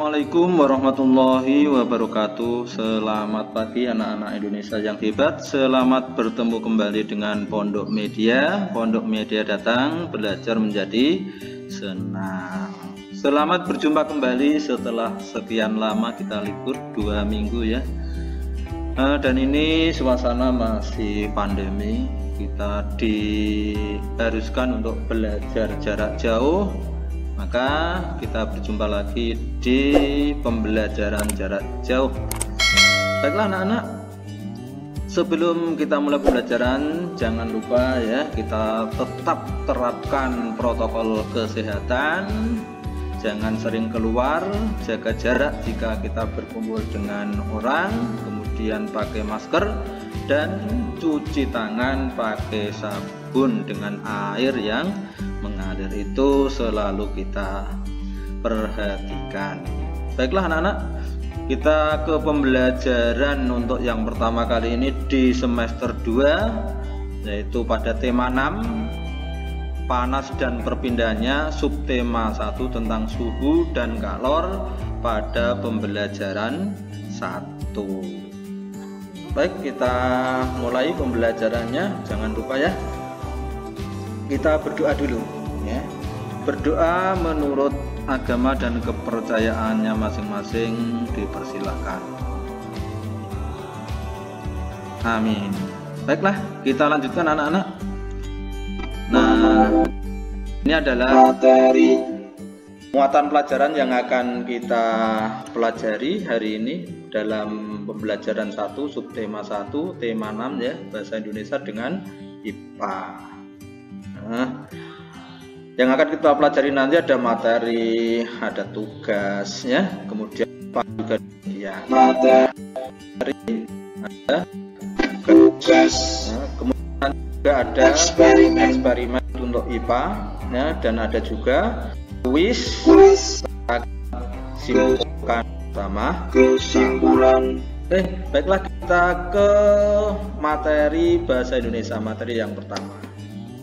Assalamualaikum warahmatullahi wabarakatuh. Selamat pagi anak-anak Indonesia yang hebat. Selamat bertemu kembali dengan Pondok Media. Pondok Media datang belajar menjadi senang. Selamat berjumpa kembali setelah sekian lama kita libur 2 minggu ya. Dan ini suasana masih pandemi. Kita diharuskan untuk belajar jarak jauh. Maka kita berjumpa lagi di pembelajaran jarak jauh. Baiklah anak-anak, sebelum kita mulai pembelajaran, jangan lupa ya, kita tetap terapkan protokol kesehatan. Jangan sering keluar, jaga jarak jika kita berkumpul dengan orang, kemudian pakai masker dan cuci tangan pakai sabun dengan air yang mengalir. Itu selalu kita perhatikan. Baiklah anak-anak, kita ke pembelajaran untuk yang pertama kali ini di semester 2, yaitu pada tema 6 panas dan perpindahannya, subtema 1 tentang suhu dan kalor pada pembelajaran 1. Baik, kita mulai pembelajarannya. Jangan lupa ya, kita berdoa dulu ya. Berdoa menurut agama dan kepercayaannya masing-masing dipersilahkan. Amin. Baiklah, kita lanjutkan anak-anak. Nah, ini adalah materi muatan pelajaran yang akan kita pelajari hari ini dalam pembelajaran 1 subtema 1 tema 6 ya, bahasa Indonesia dengan IPA. Nah, yang akan kita pelajari nanti ada materi, ada tugas ya, kemudian juga ya materi, ada tugas, nah, kemudian juga ada eksperimen untuk IPA ya, dan ada juga kuis simpulkan sama. Baiklah, kita ke materi bahasa Indonesia, materi yang pertama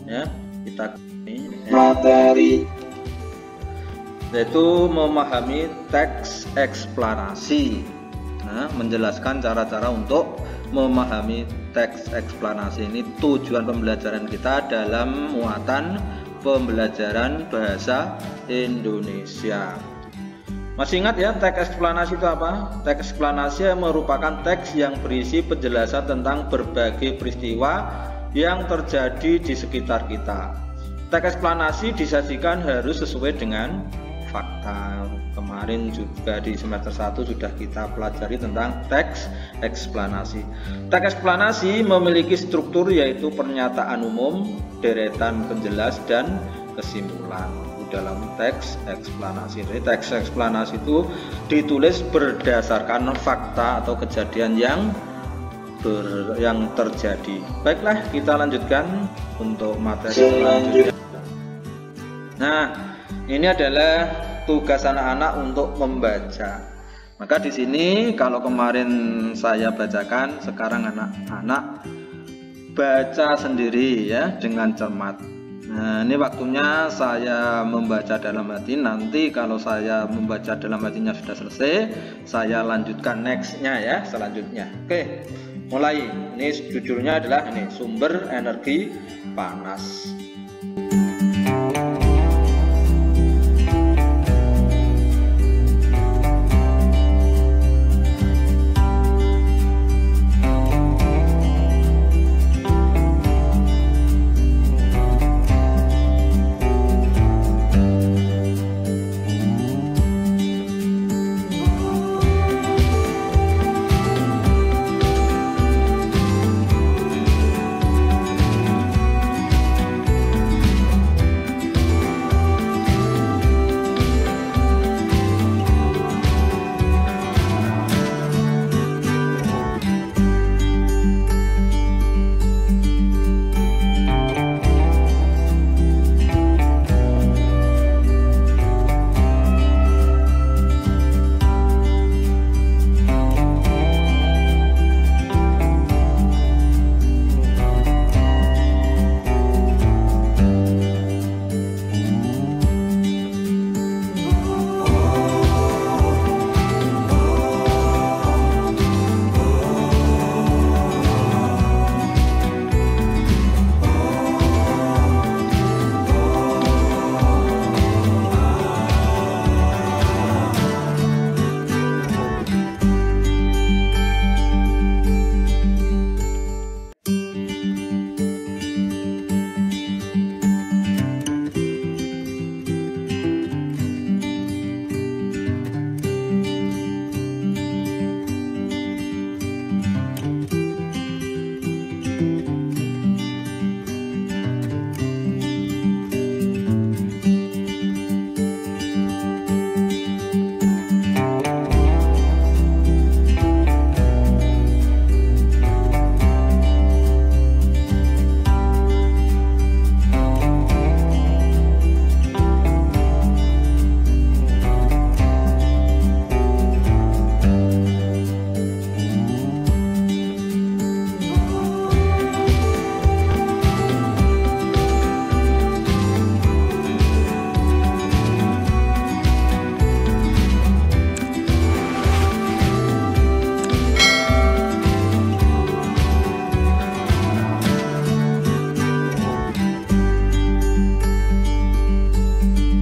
ya. Kita ini materi yaitu memahami teks eksplanasi. Nah, menjelaskan cara-cara untuk memahami teks eksplanasi. Ini tujuan pembelajaran kita dalam muatan pembelajaran bahasa Indonesia. Masih ingat ya, teks eksplanasi itu apa? Teks eksplanasi merupakan teks yang berisi penjelasan tentang berbagai peristiwa yang terjadi di sekitar kita. Teks eksplanasi disajikan harus sesuai dengan fakta. Kemarin juga di semester 1 sudah kita pelajari tentang teks eksplanasi. Teks eksplanasi memiliki struktur yaitu pernyataan umum, deretan penjelas, dan kesimpulan dalam teks eksplanasi. Jadi teks eksplanasi itu ditulis berdasarkan fakta atau kejadian yang terjadi. Baiklah, kita lanjutkan untuk materi selanjutnya. Nah, ini adalah tugas anak-anak untuk membaca. Maka di sini kalau kemarin saya bacakan, sekarang anak-anak baca sendiri ya dengan cermat. Nah, ini waktunya saya membaca dalam hati. Nanti kalau saya membaca dalam hatinya sudah selesai, saya lanjutkan nextnya ya, selanjutnya. Oke, mulai. Ini judulnya adalah ini, sumber energi panas.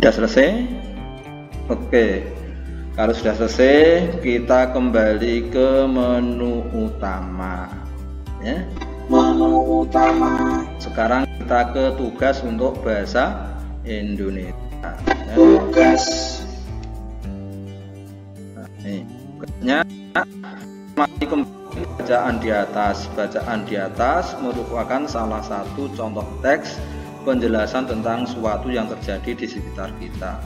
Sudah selesai? Oke. Kalau sudah selesai, kita kembali ke menu utama. Ya. Menu utama. Sekarang kita ke tugas untuk bahasa Indonesia. Ya. Tugas. Nah, ini tugasnya masih kembali bacaan di atas. Bacaan di atas merupakan salah satu contoh teks penjelasan tentang suatu yang terjadi di sekitar kita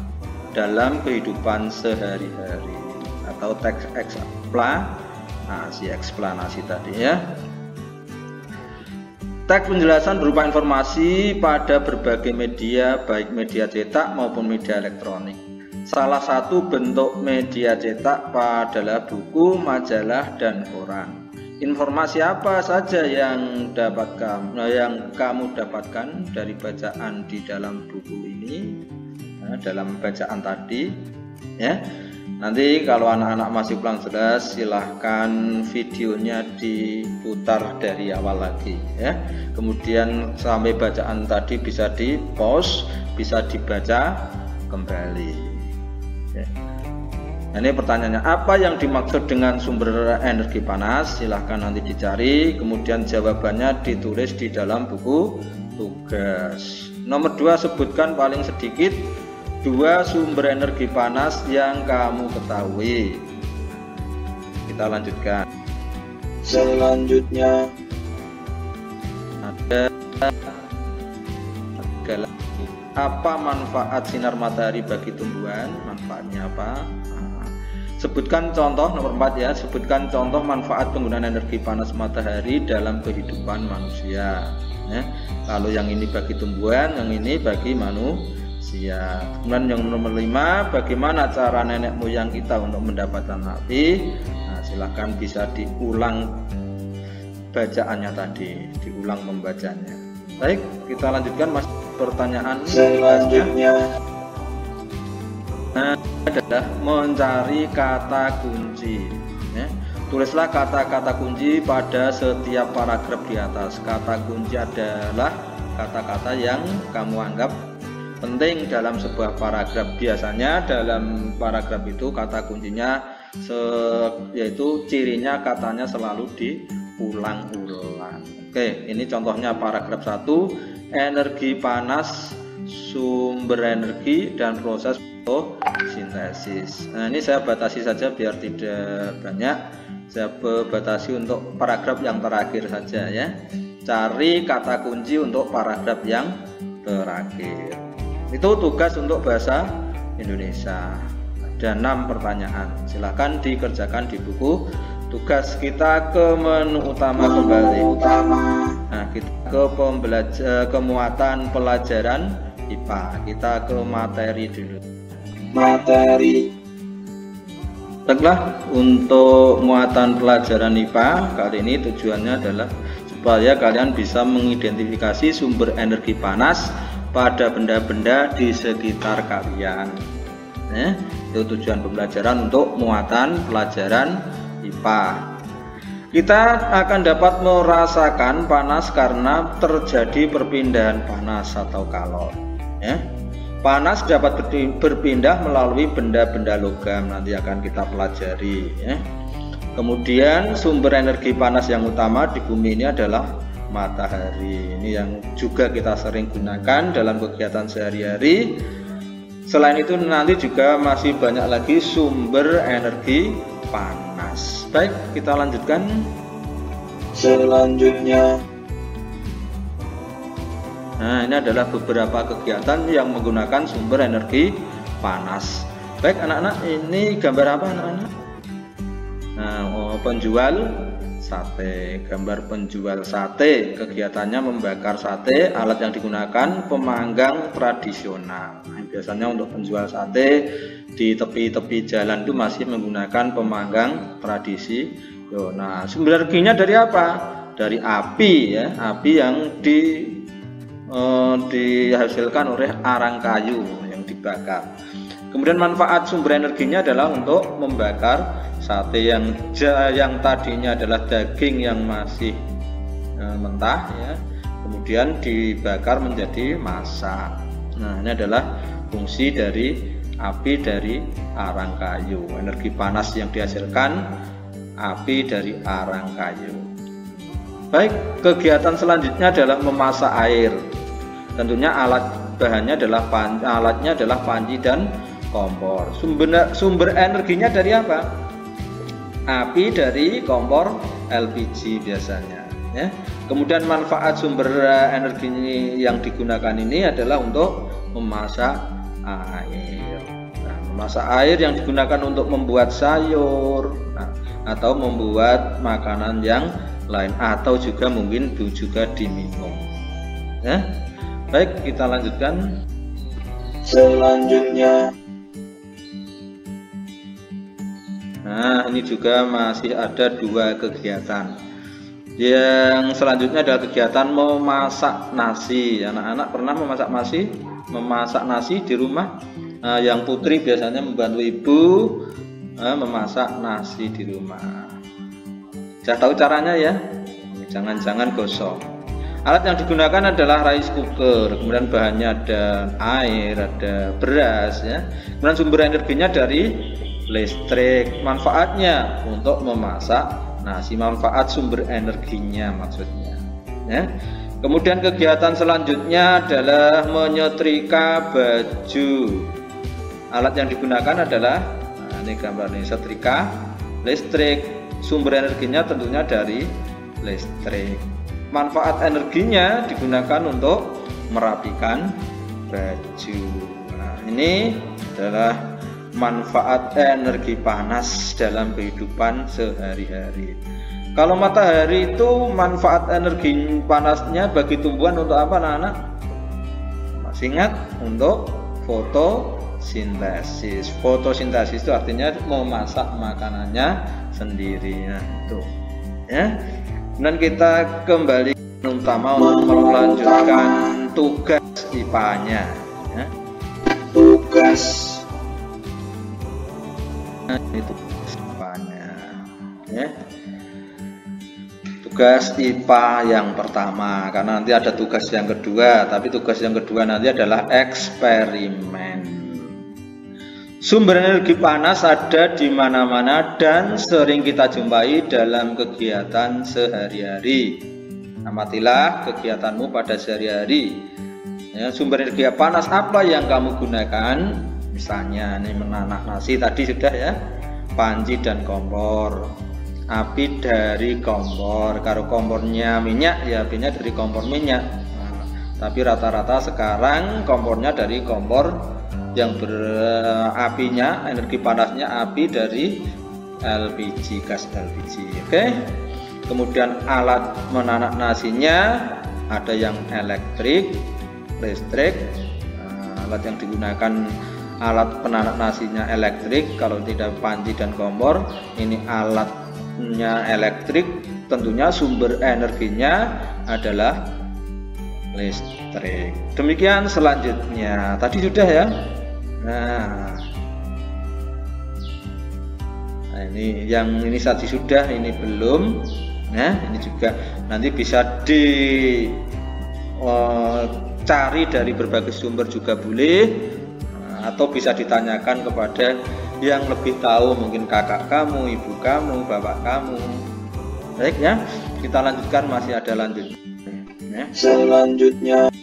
dalam kehidupan sehari-hari, atau teks eksplanasi tadi ya. Teks penjelasan berupa informasi pada berbagai media, baik media cetak maupun media elektronik. Salah satu bentuk media cetak adalah buku, majalah, dan koran. Informasi apa saja yang kamu dapatkan dari bacaan di dalam buku ini? Dalam bacaan tadi ya. Nanti kalau anak-anak masih kurang jelas, silahkan videonya diputar dari awal lagi ya. Kemudian sampai bacaan tadi bisa di pause, bisa dibaca kembali ya. Nah, ini pertanyaannya, apa yang dimaksud dengan sumber energi panas? Silahkan nanti dicari, kemudian jawabannya ditulis di dalam buku tugas. Nomor 2, sebutkan paling sedikit 2 sumber energi panas yang kamu ketahui. Kita lanjutkan. Selanjutnya ada apa manfaat sinar matahari bagi tumbuhan? Manfaatnya apa? Sebutkan contoh nomor 4 ya. Sebutkan contoh manfaat penggunaan energi panas matahari dalam kehidupan manusia. Ya. Kalau yang ini bagi tumbuhan, yang ini bagi manusia. Kemudian yang nomor 5, bagaimana cara nenek moyang kita untuk mendapatkan api? Nah, silahkan bisa diulang bacaannya tadi, diulang membacanya. Baik, kita lanjutkan mas pertanyaan selanjutnya. Nah, adalah mencari kata kunci. Ya. Tulislah kata-kata kunci pada setiap paragraf di atas. Kata kunci adalah kata-kata yang kamu anggap penting dalam sebuah paragraf. Biasanya dalam paragraf itu kata kuncinya yaitu cirinya katanya selalu diulang-ulang. Oke, ini contohnya paragraf 1, energi panas, sumber energi dan proses fotosintesis. Nah, ini saya batasi saja biar tidak banyak. Saya batasi untuk paragraf yang terakhir saja ya. Cari kata kunci untuk paragraf yang terakhir. Itu tugas untuk bahasa Indonesia. Ada 6 pertanyaan. Silahkan dikerjakan di buku tugas. Kita ke menu utama kembali. Nah, kita ke muatan pelajaran IPA. Kita ke materi dulu. Materi. Baiklah, untuk muatan pelajaran IPA kali ini tujuannya adalah supaya kalian bisa mengidentifikasi sumber energi panas pada benda-benda di sekitar kalian. Itu tujuan pembelajaran untuk muatan pelajaran IPA. Kita akan dapat merasakan panas karena terjadi perpindahan panas atau kalor. Panas dapat berpindah melalui benda-benda logam, nanti akan kita pelajari. Kemudian sumber energi panas yang utama di bumi ini adalah matahari. Ini yang juga kita sering gunakan dalam kegiatan sehari-hari. Selain itu nanti juga masih banyak lagi sumber energi panas. Baik, kita lanjutkan. Selanjutnya, nah, ini adalah beberapa kegiatan yang menggunakan sumber energi panas. Baik anak-anak, ini gambar apa anak-anak? Nah, penjual sate, gambar penjual sate, kegiatannya membakar sate. Alat yang digunakan pemanggang tradisional. Nah, biasanya untuk penjual sate di tepi-tepi jalan itu masih menggunakan pemanggang tradisi. Nah, sumber energinya dari apa? Dari api ya, api yang dihasilkan oleh arang kayu yang dibakar. Kemudian manfaat sumber energinya adalah untuk membakar sate yang tadinya adalah daging yang masih mentah ya, kemudian dibakar menjadi masak. Nah, ini adalah fungsi dari api dari arang kayu, energi panas yang dihasilkan api dari arang kayu. Baik, kegiatan selanjutnya adalah memasak air. Tentunya alatnya adalah panci dan kompor. Sumber energinya dari apa? Api dari kompor LPG biasanya. Ya. Kemudian manfaat sumber energi yang digunakan ini adalah untuk memasak air. Nah, memasak air yang digunakan untuk membuat sayur atau membuat makanan yang lain, atau juga mungkin juga diminum. Ya. Baik, kita lanjutkan. Selanjutnya, nah ini juga masih ada 2 kegiatan. Yang selanjutnya adalah kegiatan memasak nasi. Anak-anak pernah memasak nasi di rumah? Yang putri biasanya membantu ibu memasak nasi di rumah. Sudah tahu caranya ya? Jangan-jangan gosong. Alat yang digunakan adalah rice cooker. Kemudian bahannya ada air, ada beras ya. Kemudian sumber energinya dari listrik. Manfaatnya untuk memasak nasi. Manfaat sumber energinya maksudnya ya. Kemudian kegiatan selanjutnya adalah menyetrika baju. Alat yang digunakan adalah ini gambar ini, setrika listrik. Sumber energinya tentunya dari listrik. Manfaat energinya digunakan untuk merapikan baju. Nah, ini adalah manfaat energi panas dalam kehidupan sehari-hari. Kalau matahari itu manfaat energi panasnya bagi tumbuhan untuk apa anak-anak? Masih ingat? Untuk fotosintesis. Fotosintesis itu artinya memasak makanannya sendiri. Nah, itu ya. Dan kita kembali utama untuk melanjutkan tugas IPA-nya ya. Tugas itu IPA-nya ya. Tugas IPA yang pertama, karena nanti ada tugas yang kedua, tapi tugas yang kedua nanti adalah eksperimen. Sumber energi panas ada di mana-mana dan sering kita jumpai dalam kegiatan sehari-hari. Amatilah kegiatanmu pada sehari-hari. Ya, sumber energi panas apa yang kamu gunakan? Misalnya ini menanak nasi tadi sudah ya, panci dan kompor. Api dari kompor. Kalau kompornya minyak ya apinya dari kompor minyak. Nah, tapi rata-rata sekarang kompornya dari kompor yang berapinya, energi panasnya api dari LPG, gas LPG. Oke. Kemudian alat menanak nasinya ada yang elektrik, listrik. Nah, alat yang digunakan alat penanak nasinya elektrik, kalau tidak panci dan kompor. Ini alatnya elektrik, tentunya sumber energinya adalah listrik. Demikian selanjutnya. Tadi sudah ya. Nah, ini yang ini tadi sudah, ini belum. Nah, ini juga nanti bisa dicari dari berbagai sumber juga boleh, atau bisa ditanyakan kepada yang lebih tahu, mungkin kakak kamu, ibu kamu, bapak kamu. Baik ya, kita lanjutkan, masih ada lanjutnya. Ya. Selanjutnya.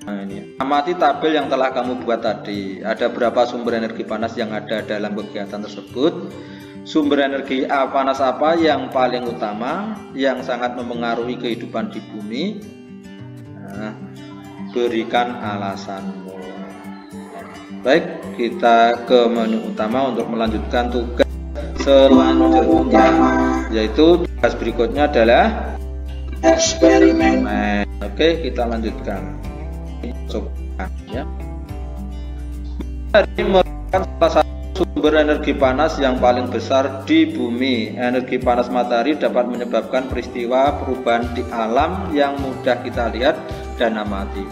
Nah, ini. Amati tabel yang telah kamu buat tadi. Ada berapa sumber energi panas yang ada dalam kegiatan tersebut? Sumber energi panas apa yang paling utama, yang sangat mempengaruhi kehidupan di bumi? Nah, berikan alasanmu. Baik, kita ke menu utama untuk melanjutkan tugas selanjutnya, yaitu tugas berikutnya adalah eksperimen. Oke, kita lanjutkan. Coba ya. Ini merupakan salah satu sumber energi panas yang paling besar di bumi. Energi panas matahari dapat menyebabkan peristiwa perubahan di alam yang mudah kita lihat dan amati.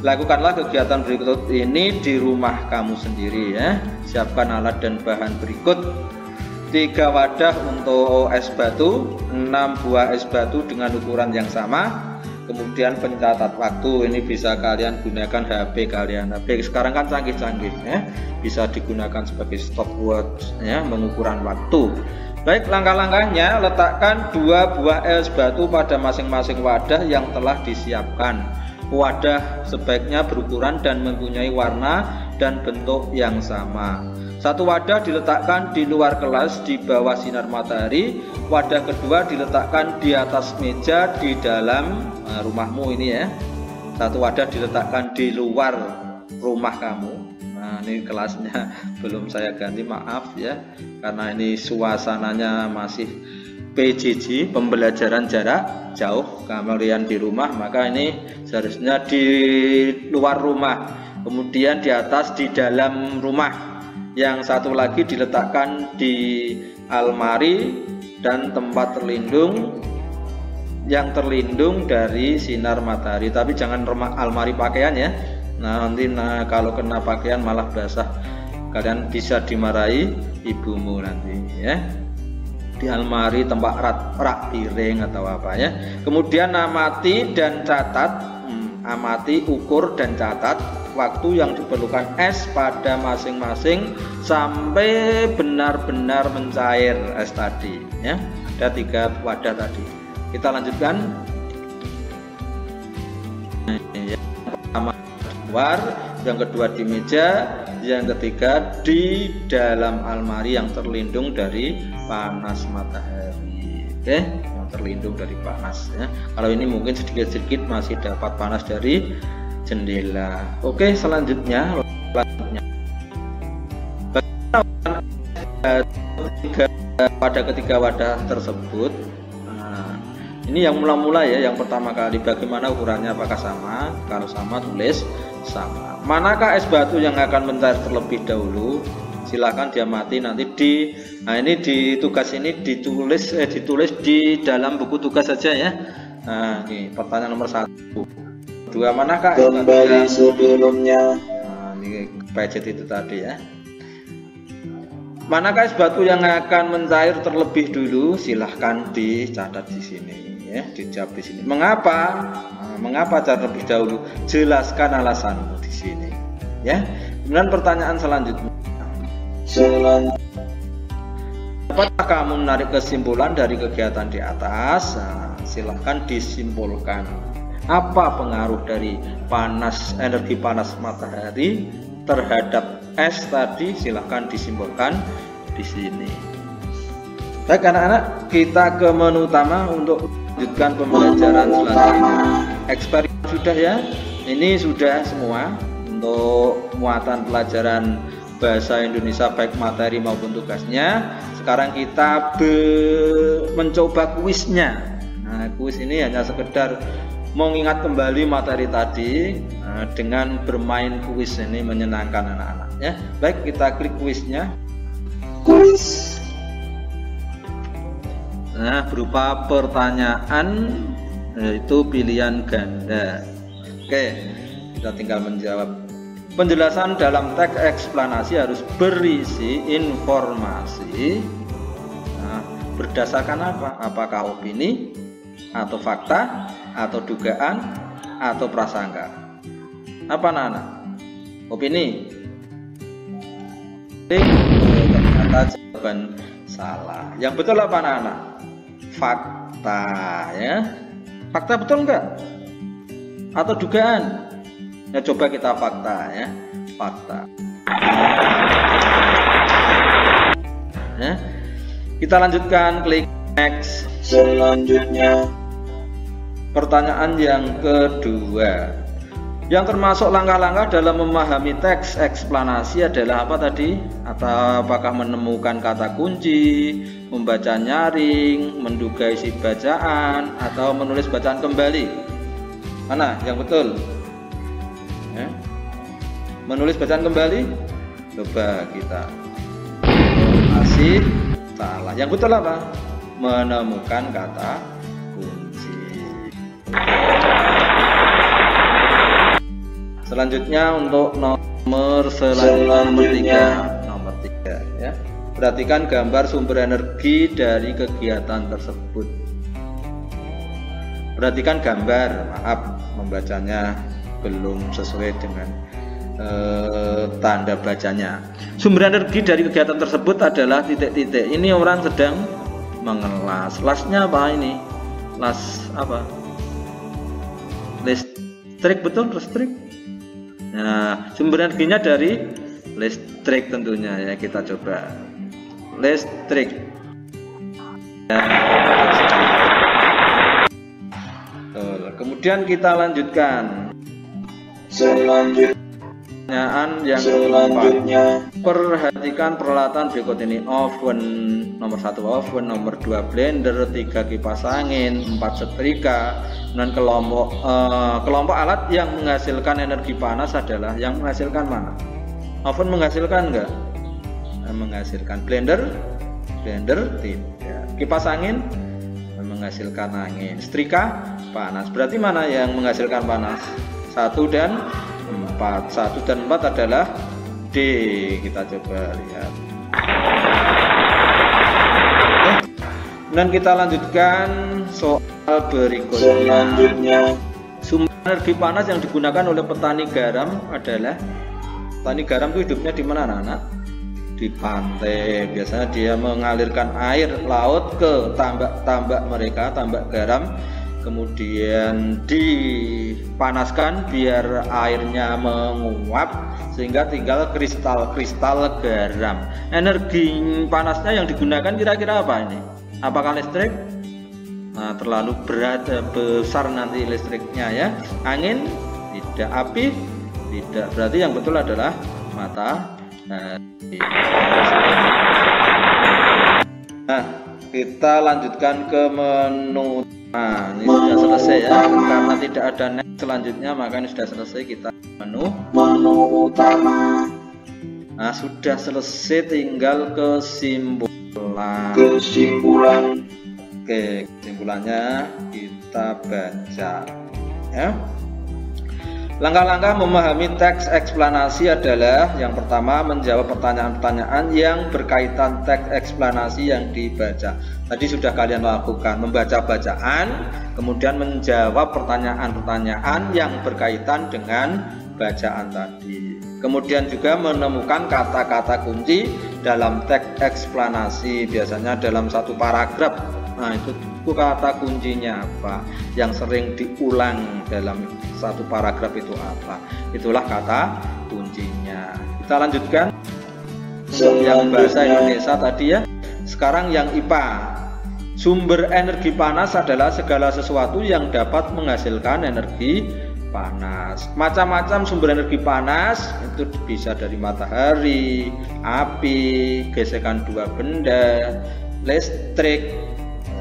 Lakukanlah kegiatan berikut ini di rumah kamu sendiri ya. Siapkan alat dan bahan berikut: 3 wadah untuk es batu, 6 buah es batu dengan ukuran yang sama. kemudian pencatat waktu, ini bisa kalian gunakan HP kalian. HP sekarang kan canggih-canggih ya, bisa digunakan sebagai stopwatch ya, pengukuran waktu. Baik, langkah-langkahnya: letakkan 2 buah es batu pada masing-masing wadah yang telah disiapkan. Wadah sebaiknya berukuran dan mempunyai warna dan bentuk yang sama. Satu wadah diletakkan di luar kelas di bawah sinar matahari. Wadah kedua diletakkan di atas meja di dalam rumahmu ini ya. Satu wadah diletakkan di luar rumah kamu. Nah, ini kelasnya belum saya ganti, maaf ya, karena ini suasananya masih PJJ, pembelajaran jarak jauh. Kalian di rumah, maka ini seharusnya di luar rumah, kemudian di atas di dalam rumah. Yang satu lagi diletakkan di almari dan tempat terlindung yang terlindung dari sinar matahari. Tapi jangan almari pakaian ya. Nah, nanti kalau kena pakaian malah basah, kalian bisa dimarahi ibumu nanti ya. Di almari, tempat rak piring atau apa ya. Kemudian amati dan catat, amati, ukur dan catat waktu yang diperlukan es pada masing-masing sampai benar-benar mencair es tadi ya. Ada 3 wadah tadi. Kita lanjutkan. Yang pertama di luar, yang kedua di meja, yang ketiga di dalam almari yang terlindung dari panas matahari. Oke, yang terlindung dari panas ya. Kalau ini mungkin sedikit-sedikit masih dapat panas dari jendela. Oke, selanjutnya pada ketiga wadah tersebut. Nah, ini yang mula-mula ya, yang pertama kali. Bagaimana ukurannya, apakah sama? Kalau sama, tulis sama. Manakah es batu yang akan mencair terlebih dahulu? Silahkan diamati nanti nah ini di tugas ini ditulis di dalam buku tugas saja ya. Nah, ini pertanyaan nomor 1. 2, manakah kembali sebelumnya? Nah, ini budget itu tadi ya. Manakah es batu yang akan mencair terlebih dulu? Silahkan dicatat di sini ya, dijawab di sini. Mengapa? Nah, mengapa terlebih dahulu? Jelaskan alasanmu di sini ya. Kemudian pertanyaan selanjutnya. Dapatkah kamu menarik kesimpulan dari kegiatan di atas? Nah, silahkan disimpulkan. Apa pengaruh dari energi panas matahari terhadap es tadi? Silahkan disimpulkan di sini. Baik anak-anak, kita ke menu utama untuk lanjutkan pembelajaran selanjutnya. Eksperimen sudah ya. Ini sudah semua untuk muatan pelajaran bahasa Indonesia baik materi maupun tugasnya. Sekarang kita mencoba kuisnya. Nah, kuis ini hanya sekedar mengingat kembali materi tadi dengan bermain kuis. Ini menyenangkan anak-anak ya. Baik, kita klik kuisnya. Kuis. Nah, berupa pertanyaan, yaitu pilihan ganda. Oke, kita tinggal menjawab. Penjelasan dalam teks eksplanasi harus berisi informasi berdasarkan apa? Apakah opini atau fakta atau dugaan atau prasangka? Apa anak-anak? Opini. Ternyata jawaban salah. Yang betul apa anak-anak? Fakta ya. Fakta betul enggak? Atau dugaan? Ya, coba kita fakta ya. Fakta ya. Kita lanjutkan, klik next. Selanjutnya pertanyaan yang kedua, yang termasuk langkah-langkah dalam memahami teks eksplanasi adalah apa tadi? Atau apakah menemukan kata kunci, membaca nyaring, menduga isi bacaan, atau menulis bacaan kembali? Mana yang betul? Ya. Menulis bacaan kembali? Coba kita masih salah. Yang betul apa? Menemukan kata kunci. Selanjutnya untuk nomor nomor 3 ya. Perhatikan gambar sumber energi dari kegiatan tersebut. Perhatikan gambar, maaf membacanya belum sesuai dengan tanda bacanya. Sumber energi dari kegiatan tersebut adalah titik-titik. Ini orang sedang mengelas. Lasnya apa ini? Las apa? Listrik, betul, listrik. Nah, sumber energinya dari listrik tentunya ya, kita coba. Listrik. Kemudian kita lanjutkan. Selanjutnya, perhatikan peralatan berikut ini. Oven nomor 1 oven, nomor 2 blender, 3 kipas angin, 4 setrika. Dan kelompok alat yang menghasilkan energi panas adalah yang menghasilkan mana? Oven menghasilkan enggak? Menghasilkan. Blender tidak. Kipas angin menghasilkan angin. Setrika panas. Berarti mana yang menghasilkan panas? 1 dan 4. 1 dan 4 adalah D. Kita coba lihat. Dan kita lanjutkan soal berikutnya. Sumber energi panas yang digunakan oleh petani garam adalah, petani garam itu hidupnya di mana anak-anak? Di pantai. Biasanya dia mengalirkan air laut ke tambak-tambak mereka, tambak garam, kemudian dipanaskan biar airnya menguap sehingga tinggal kristal-kristal garam. Energi panasnya yang digunakan kira-kira apa ini? Apakah listrik? Nah, terlalu besar nanti listriknya ya. Angin? Tidak. Api? Tidak. Berarti yang betul adalah matahari. Nah, kita lanjutkan ke menu. Nah, ini sudah selesai ya. Karena tidak ada next selanjutnya, maka ini sudah selesai. Kita menu utama. Nah, sudah selesai, tinggal kesimpulan. Oke, kesimpulannya kita baca ya. Langkah-langkah memahami teks eksplanasi adalah yang pertama, menjawab pertanyaan-pertanyaan yang berkaitan teks eksplanasi yang dibaca. Tadi sudah kalian lakukan, membaca bacaan, kemudian menjawab pertanyaan-pertanyaan yang berkaitan dengan bacaan tadi. Kemudian juga menemukan kata-kata kunci dalam teks eksplanasi, biasanya dalam satu paragraf. Nah, itu kata kuncinya apa, yang sering diulang dalam satu paragraf itu apa, itulah kata kuncinya. Kita lanjutkan yang bahasa Indonesia tadi ya. Sekarang yang IPA. Sumber energi panas adalah segala sesuatu yang dapat menghasilkan energi panas. Macam-macam sumber energi panas itu bisa dari matahari, api, gesekan dua benda, listrik,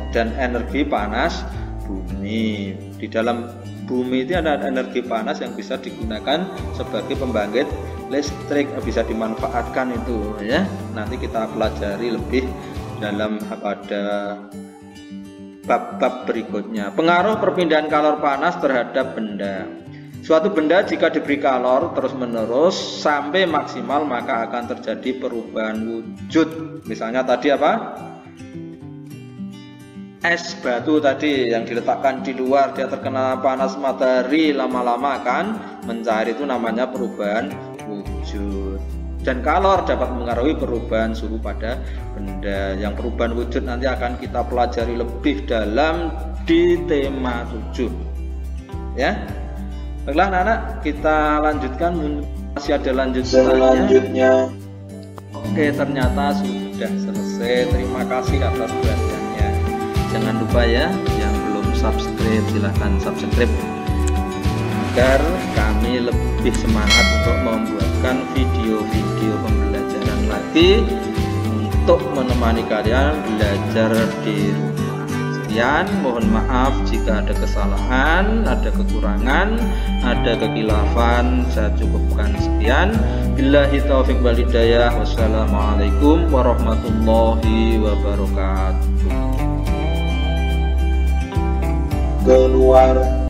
dan energi panas bumi. Di dalam bumi itu ada energi panas yang bisa digunakan sebagai pembangkit listrik, bisa dimanfaatkan itu ya. Nanti kita pelajari lebih dalam pada bab-bab berikutnya. Pengaruh perpindahan kalor panas terhadap benda. Suatu benda jika diberi kalor terus-menerus sampai maksimal, maka akan terjadi perubahan wujud. Misalnya tadi apa? Es batu tadi yang diletakkan di luar, dia terkena panas matahari, lama-lama akan mencair, itu namanya perubahan wujud. Dan kalor dapat mengaruhi perubahan suhu pada benda. Yang perubahan wujud nanti akan kita pelajari lebih dalam di tema 7 ya. Baiklah anak-anak, kita lanjutkan, masih ada lanjutnya. Oke, ternyata sudah selesai. Terima kasih atas perhatiannya. Jangan lupa ya, yang belum subscribe silahkan subscribe agar kami lebih semangat untuk membuatkan video-video pembelajaran lagi untuk menemani kalian belajar di rumah. Sekian, mohon maaf jika ada kesalahan, ada kekurangan, ada kekhilafan. Saya cukupkan sekian. Billahi taufiq wal hidayah. Wassalamualaikum warahmatullahi wabarakatuh. Keluar